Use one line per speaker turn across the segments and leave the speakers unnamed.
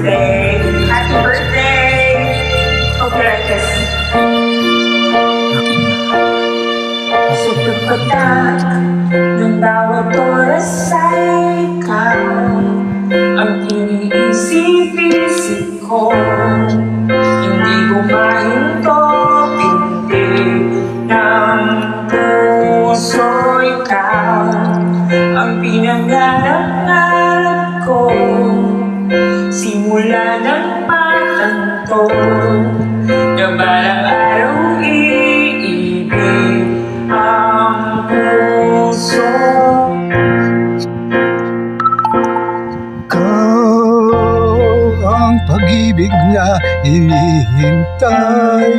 birthday. Happy birthday. Hope you're like this. Sa pagpagkat ng bawat oras ay ikaw ang iniisip-isip ko. Hindi ko mahinto, pintig ng puso ikaw ang pinangarap-ngarap ko. Simula ng matanto na balang araw iibig ang puso.
Ikaw ang pag-ibig na hinihintay,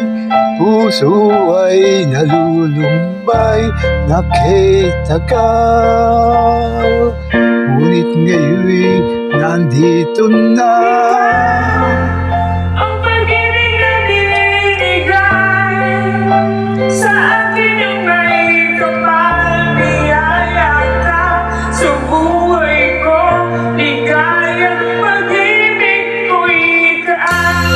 puso ay nalulumbay, nakitagal. Ngunit ngayon nandito na.
Ang pag-ibig na binigay sa akin ang may kapal, biyaya ka sa buhay ko, ligayang pag-ibig ko ikaw.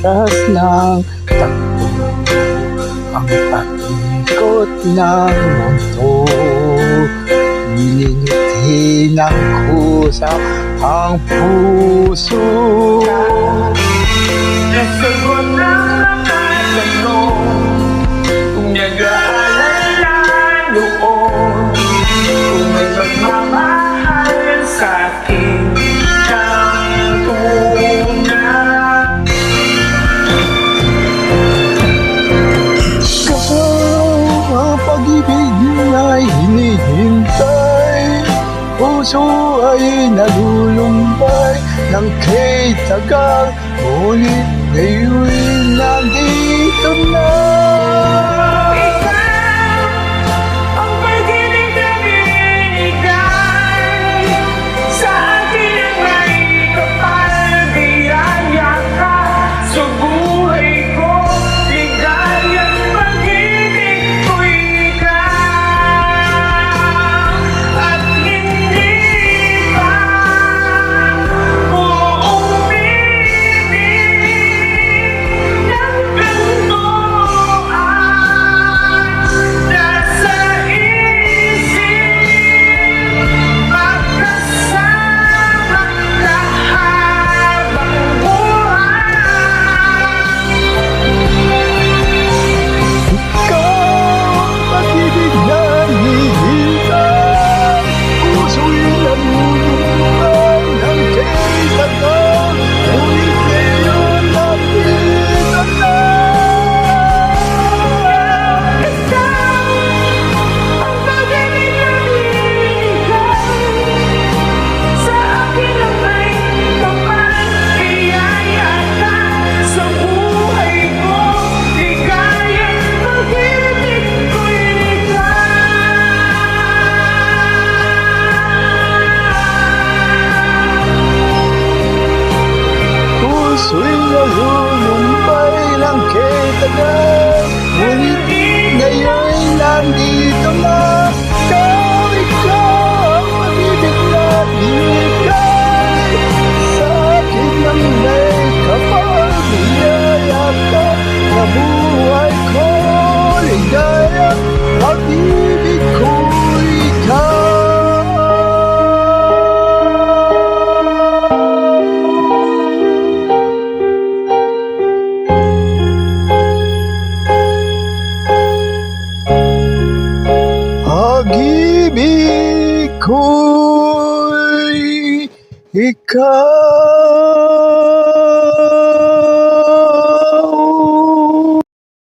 Oras ng takbo, ang pag-ikot ng mundo, nilingiti ng kusa ang puso.
Nasagot ng mga tanong, kung nag-aalala noon, kung may pagmamahal sa'kin ng tunay.
Ang pag-ibig ay hinihintay, puso ay nalulumbay ng kay tagal, ngunit ngayon nandito na.
Ang pag-ibig na binigay sa akin ang may kapal, biyaya ka sa buhay ko, ligayang pag-ibig ko ikaw. At hindi pa uumibig ng ganito ay nasa isip, magkasama ka habang buhay.
Ikaw ang pag-ibig na hinihintay, puso'y nalulumbay ng kay tagal, ngunit ngayon nandito na.
Ikaw ang pag-ibig na binigay sa akin ang may kapal, biyaya ka sa buhay ko, ligayang pag-ibig ko
Puso'y nalulumbay ng kay tagal, ngunit ngayon nandito na. Ikaw ang pag-ibig na binigay sa akin ng may kapal, biyaya ka sa buhay ko, ligaya pag-ibig ko ikaw. Pag-ibig ko'y ikaw.